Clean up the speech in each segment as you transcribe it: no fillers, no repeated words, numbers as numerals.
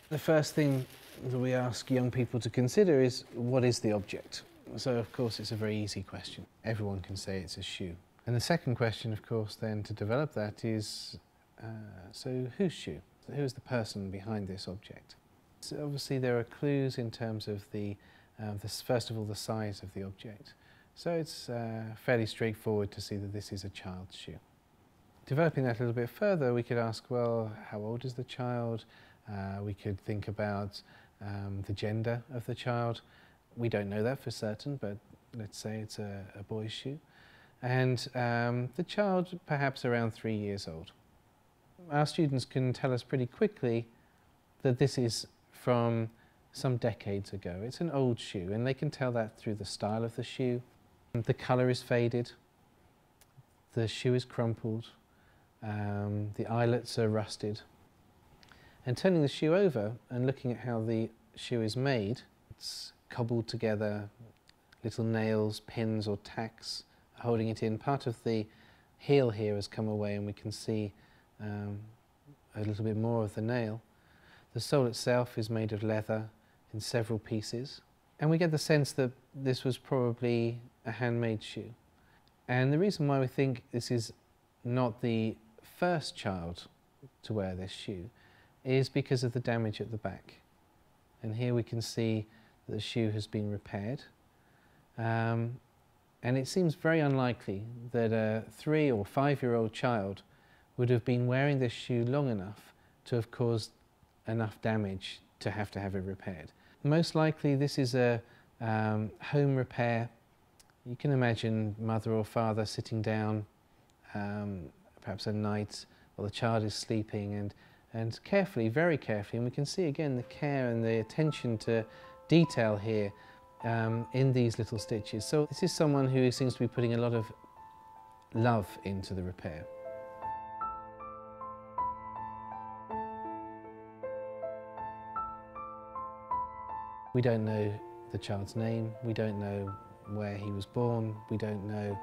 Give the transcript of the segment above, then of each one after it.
The first thing that we ask young people to consider is, what is the object? So of course it's a very easy question. Everyone can say it's a shoe. And the second question, of course, then to develop that is, so whose shoe? Who's the person behind this object? So obviously there are clues in terms of first of all, the size of the object. So it's fairly straightforward to see that this is a child's shoe. Developing that a little bit further, we could ask, well, how old is the child? We could think about the gender of the child. We don't know that for certain, but let's say it's a boy's shoe. And the child perhaps around 3 years old. Our students can tell us pretty quickly that this is from some decades ago. It's an old shoe, and they can tell that through the style of the shoe. The colour is faded, the shoe is crumpled, the eyelets are rusted. And turning the shoe over and looking at how the shoe is made, it's cobbled together, little nails, pins or tacks holding it in. Part of the heel here has come away and we can see a little bit more of the nail. The sole itself is made of leather in several pieces, and we get the sense that this was probably a handmade shoe. And the reason why we think this is not the first child to wear this shoe is because of the damage at the back. And here we can see that the shoe has been repaired. And it seems very unlikely that a 3 or 5-year-old child would have been wearing this shoe long enough to have caused enough damage to have it repaired. Most likely this is a home repair. You can imagine mother or father sitting down perhaps at night while the child is sleeping and carefully, very carefully, and we can see again the care and the attention to detail here in these little stitches. So this is someone who seems to be putting a lot of love into the repair. We don't know the child's name, we don't know where he was born, we don't know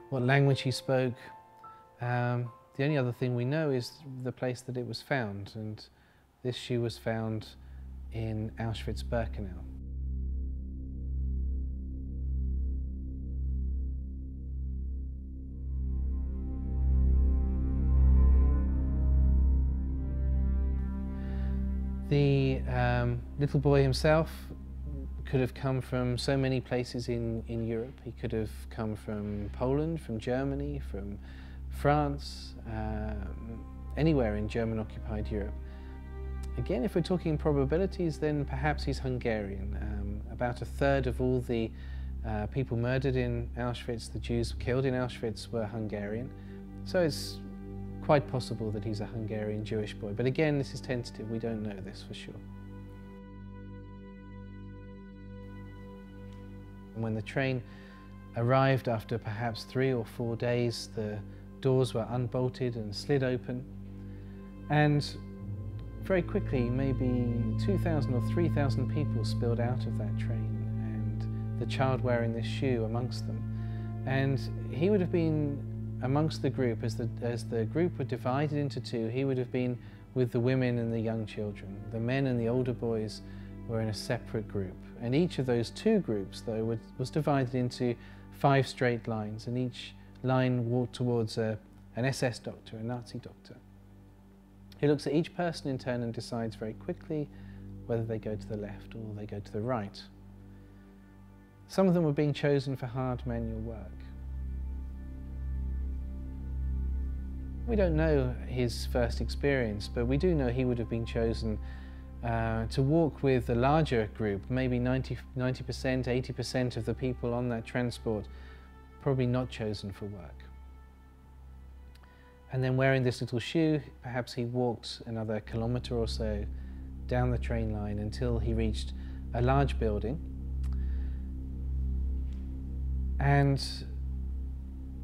what language he spoke. The only other thing we know is the place that it was found, and this shoe was found in Auschwitz-Birkenau. The little boy himself could have come from so many places in Europe. He could have come from Poland, from Germany, from France, anywhere in German-occupied Europe. Again, if we're talking probabilities, then perhaps he's Hungarian. About a third of all the people murdered in Auschwitz, the Jews killed in Auschwitz, were Hungarian. So it's quite possible that he's a Hungarian Jewish boy. But again, this is tentative, we don't know this for sure. And when the train arrived after perhaps 3 or 4 days, the doors were unbolted and slid open, and very quickly maybe 2,000 or 3,000 people spilled out of that train, and the child wearing this shoe amongst them. And he would have been amongst the group, as the group were divided into two, he would have been with the women and the young children. The men and the older boys were in a separate group, and each of those two groups though was divided into 5 straight lines, and each line walked towards an SS doctor, a Nazi doctor. He looks at each person in turn and decides very quickly whether they go to the left or they go to the right. Some of them were being chosen for hard manual work. We don't know his first experience, but we do know he would have been chosen to walk with a larger group, maybe 90%, 80% of the people on that transport, probably not chosen for work. And then wearing this little shoe, perhaps he walked another kilometre or so down the train line until he reached a large building. And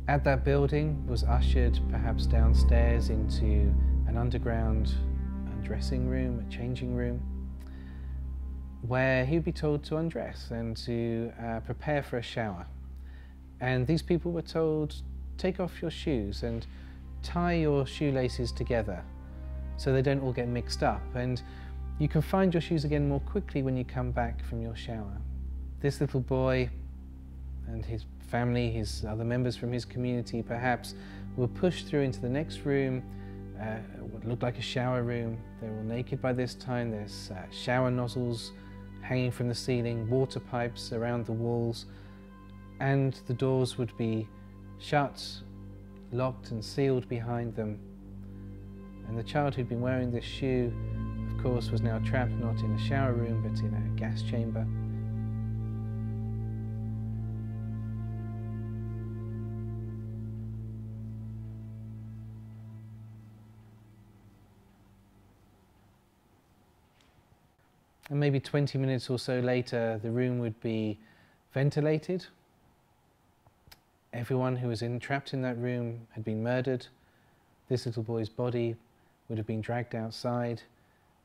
at that building was ushered perhaps downstairs into an underground dressing room, a changing room, where he'd be told to undress and to prepare for a shower. And these people were told, take off your shoes and tie your shoelaces together so they don't all get mixed up. And You can find your shoes again more quickly when you come back from your shower. This little boy and his family, his other members from his community perhaps, will push through into the next room, what looked like a shower room. They're all naked by this time. There's shower nozzles hanging from the ceiling, water pipes around the walls, and the doors would be shut, locked and sealed behind them. And the child who'd been wearing this shoe, of course, was now trapped not in a shower room but in a gas chamber. And maybe 20 minutes or so later, the room would be ventilated. Everyone who was trapped in that room had been murdered. This little boy's body would have been dragged outside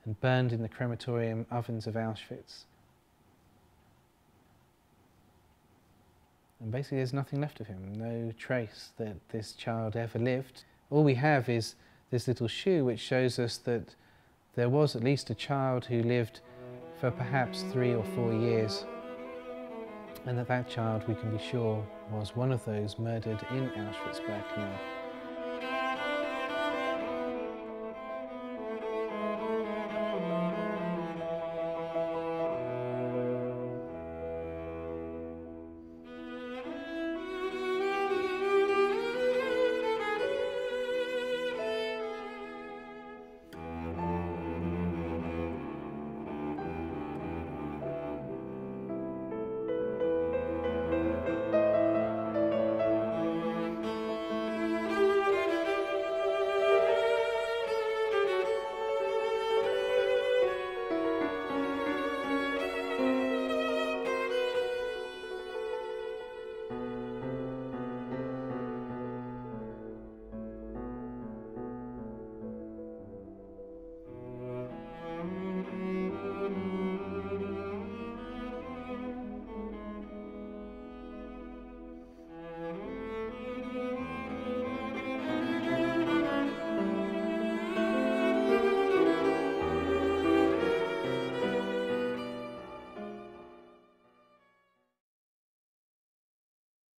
and burned in the crematorium ovens of Auschwitz. And basically there's nothing left of him, no trace that this child ever lived. All we have is this little shoe which shows us that there was at least a child who lived for perhaps 3 or 4 years, and that child, we can be sure, was one of those murdered in Auschwitz-Birkenau.